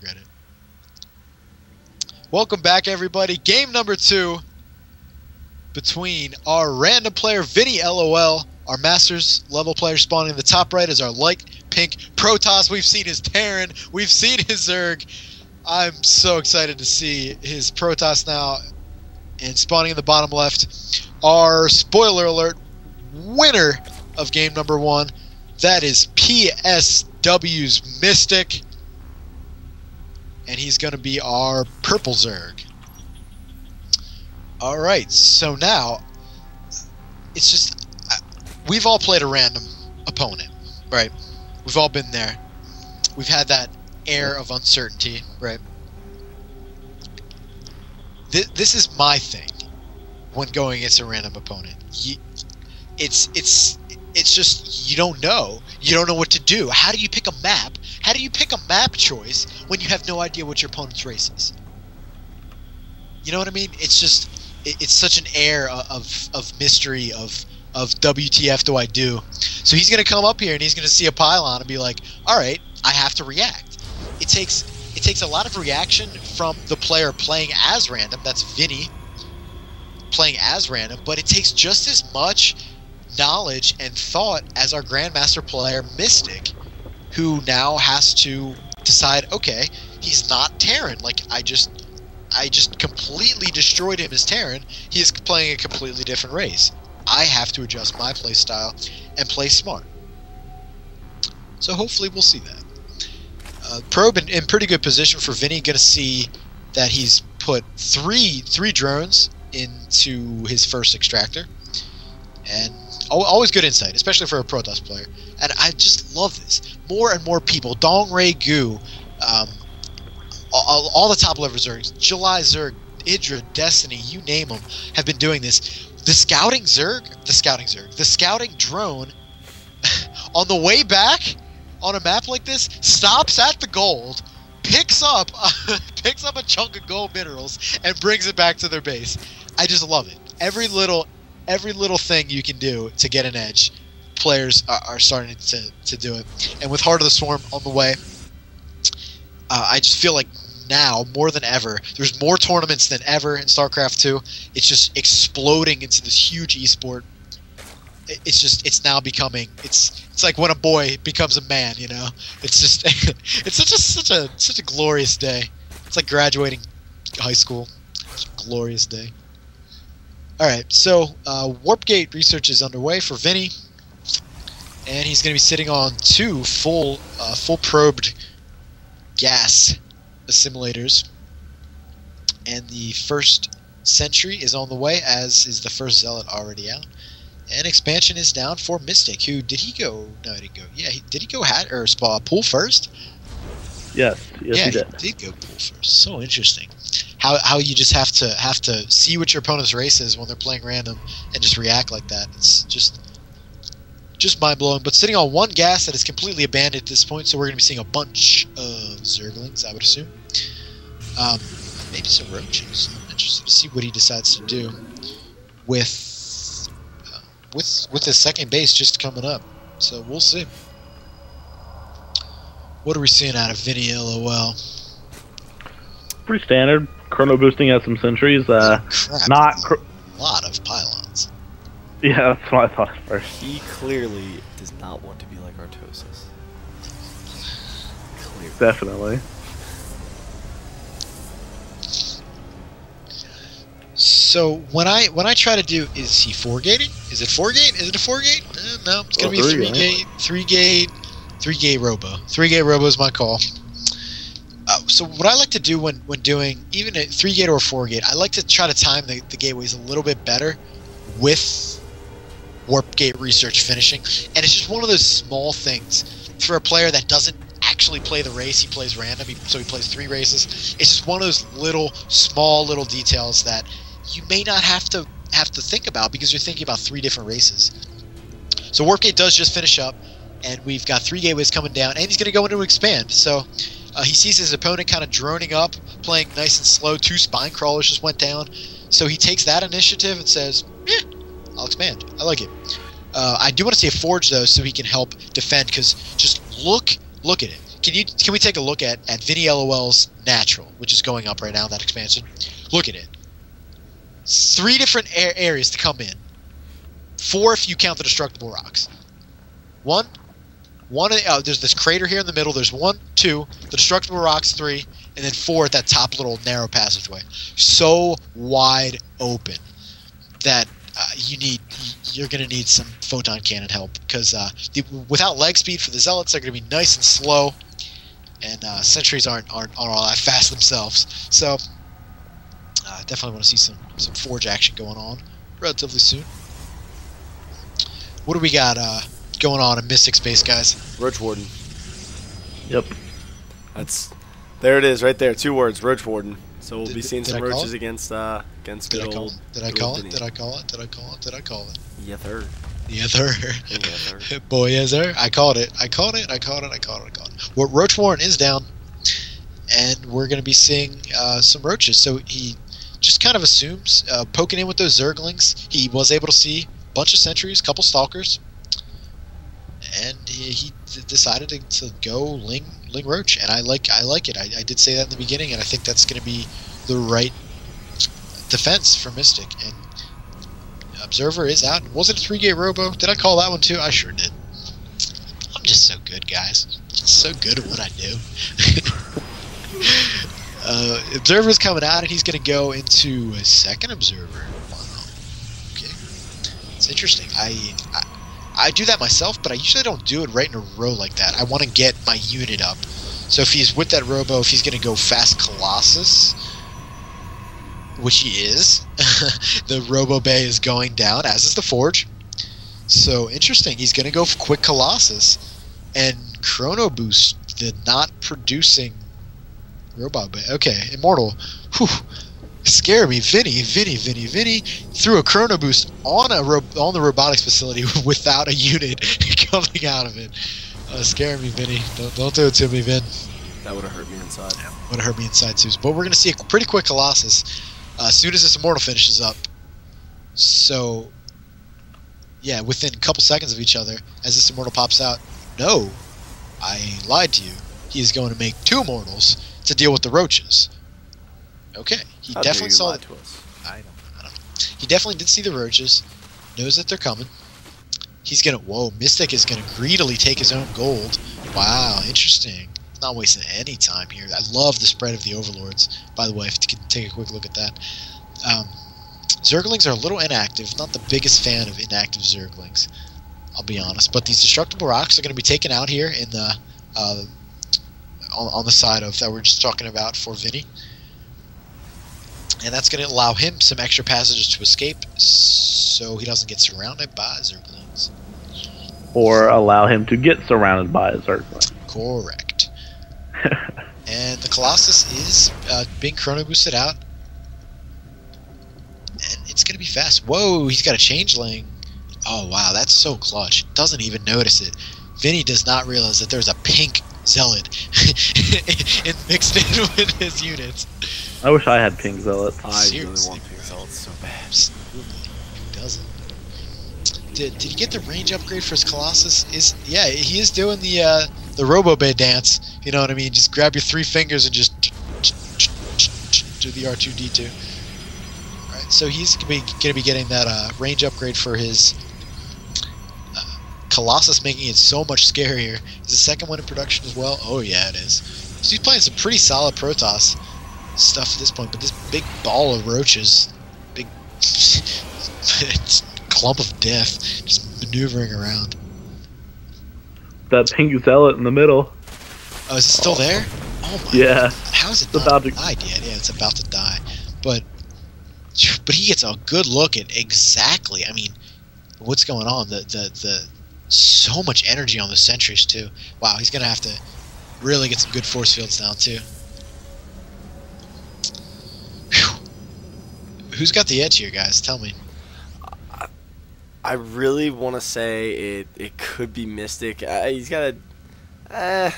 regret it. Welcome back, everybody. Game number 2 between our random player ViNNYLoL, our Masters level player spawning in the top right is our light pink Protoss. We've seen his Terran. We've seen his Zerg. I'm so excited to see his Protoss now. And spawning in the bottom left, our spoiler alert winner of game number 1. That is PswMystic. And he's going to be our purple Zerg. Alright, so now, it's just, we've all played a random opponent, right? We've all been there. We've had that air of uncertainty, right? This is my thing when going against a random opponent. It's just, you don't know. You don't know what to do. How do you pick a map? How do you pick a map choice when you have no idea what your opponent's race is? You know what I mean? It's just, it's such an air of mystery, of WTF do I do? So he's going to come up here and he's going to see a pylon and be like, alright, I have to react. It takes a lot of reaction from the player playing as random, that's Vinny, playing as random, but it takes just as much knowledge and thought as our Grandmaster player Mystic, who now has to decide, okay, he's not Terran. Like, I just completely destroyed him as Terran. He is playing a completely different race. I have to adjust my play style and play smart. So hopefully we'll see that. Probe in pretty good position for Vinny. Going to see that he's put three drones into his first extractor, and always good insight, especially for a Protoss player. And I just love this. More and more people, Dong Ray Gu, all the top level Zergs, July Zerg, Idra, Destiny, you name them, have been doing this. The scouting drone, on the way back on a map like this, stops at the gold, picks up a chunk of gold minerals, and brings it back to their base. I just love it. Every little thing you can do to get an edge, players are starting to do it. And with Heart of the Swarm on the way, I just feel like now, more than ever, there's more tournaments than ever in StarCraft 2. It's just exploding into this huge esport. It's now becoming, it's like when a boy becomes a man, you know? It's just, it's such a glorious day. It's like graduating high school. It's a glorious day. Alright, so Warp Gate research is underway for Vinny, and he's going to be sitting on 2 full probed gas assimilators, and the first sentry is on the way, as is the first zealot already out, and expansion is down for Mystic. Who did he go? No, he didn't go. Yeah, did he go pool first? Yes, yeah, he did. He did go pool first. So interesting. How you just have to see what your opponent's race is when they're playing random and just react like that. It's just mind-blowing. But sitting on 1 gas that is completely abandoned at this point, so we're going to be seeing a bunch of Zerglings, I would assume. Maybe some Roaches. I'm interested to see what he decides to do with his second base just coming up. So we'll see. What are we seeing out of ViNNYLoL? Pretty standard. Chrono boosting has some sentries. Crap, a lot of pylons. Yeah, that's what I thought at first. He clearly does not want to be like Artosis. Clearly. Definitely. So when I try to do, is he 4-gating? Is it 4-gate? Is it a 4-gate? No, it's gonna be a 3-gate. 3-gate robo. 3-gate robo is my call. So what I like to do when doing even a 3-gate or 4-gate, I like to try to time the gateways a little bit better with Warp Gate research finishing, and it's just one of those small things for a player that doesn't actually play the race. He plays random, so he plays 3 races. It's just one of those small little details that you may not have to think about because you're thinking about 3 different races. So Warp Gate does just finish up, and we've got 3 gateways coming down, and he's going to go into expand. So he sees his opponent kind of droning up, playing nice and slow. 2 spine crawlers just went down. So he takes that initiative and says, I'll expand. I like it. I do want to see a forge, though, so he can help defend, because just look at it. Can we take a look at ViNNYLoL's natural, which is going up right now, that expansion? Look at it. 3 different areas to come in. 4 if you count the destructible rocks. One. There's this crater here in the middle. There's 1, 2, the destructible rocks 3, and then 4 at that top little narrow passageway. So wide open that you're going to need some photon cannon help, because without leg speed for the zealots, they're going to be nice and slow, and sentries aren't all that fast themselves. So definitely want to see some forge action going on relatively soon. What do we got going on in Mystic Space, guys? Roach Warden. Yep. There it is, right there. 2 words, Roach Warden. So we'll be seeing some roaches against Did I call it? Did I call it? Yeah, third. Yeah, third. Boy, yes, sir. I called it. Well, Roach Warren is down, and we're going to be seeing some roaches. So he just kind of assumes, poking in with those Zerglings. He was able to see a bunch of sentries, couple stalkers, and he decided to go Ling Roach, and I like it. I did say that in the beginning, and I think that's going to be the right defense for Mystic. And Observer is out. Was it a 3-gate robo? Did I call that one too? I sure did. I'm just so good, guys. So good at what I do. Observer's coming out, and he's going to go into a second Observer. Wow. Okay. It's interesting. I do that myself, but I usually don't do it right in a row like that. I want to get my unit up. So if he's with that robo, if he's going to go fast Colossus, which he is, the robo bay is going down, as is the forge. So interesting. He's going to go quick Colossus, and Chrono Boost, the not producing robot bay. Okay, Immortal. Whew. Scare me, Vinny threw a Chrono Boost on the robotics facility without a unit coming out of it. Scare me, Vinny. Don't do it to me, Vin. That would have hurt me inside. Yeah, would have hurt me inside too. But we're gonna see a pretty quick Colossus as soon as this Immortal finishes up. So yeah, within a couple seconds of each other, as this Immortal pops out, no, I lied to you. He is going to make 2 Immortals to deal with the roaches. Okay, he definitely saw it. I don't know. He definitely did see the roaches, knows that they're coming. He's gonna. Whoa, Mystic is gonna greedily take his own gold. Wow, interesting. Not wasting any time here. I love the spread of the Overlords. By the way, if you can take a quick look at that. Zerglings are a little inactive. Not the biggest fan of inactive Zerglings, I'll be honest. But these destructible rocks are going to be taken out here in the on the side of that we're just talking about for Vinny. And that's going to allow him some extra passages to escape, so he doesn't get surrounded by Zerglings. Or allow him to get surrounded by a Zergling. Correct. And the Colossus is being chrono boosted out. And it's going to be fast. Whoa, he's got a changeling. Oh, wow, that's so clutch. Doesn't even notice it. Vinny does not realize that there's a pink zealot mixed in with his units. I wish I had pink zealots. I really want pink zealots so bad. Absolutely. Who doesn't? Did he get the range upgrade for his Colossus? Yeah, he is doing the Robo Bay dance. You know what I mean? Just grab your 3 fingers and just do the R2D2. All right, so he's going to be getting that range upgrade for his Colossus, making it so much scarier. Is the second one in production as well? Oh yeah, it is. So he's playing some pretty solid Protoss stuff at this point, but this big ball of roaches, big clump of death, just maneuvering around. That pink zealot in the middle. Oh, is it still there? Oh my yeah. God. How is it it's not died yet? Yeah, it's about to die. But he gets a good look at exactly, I mean, what's going on. The so much energy on the sentries too. Wow, he's gonna have to really get some good force fields down too. Whew. Who's got the edge here, guys? Tell me. I really want to say it could be Mystic. He's got a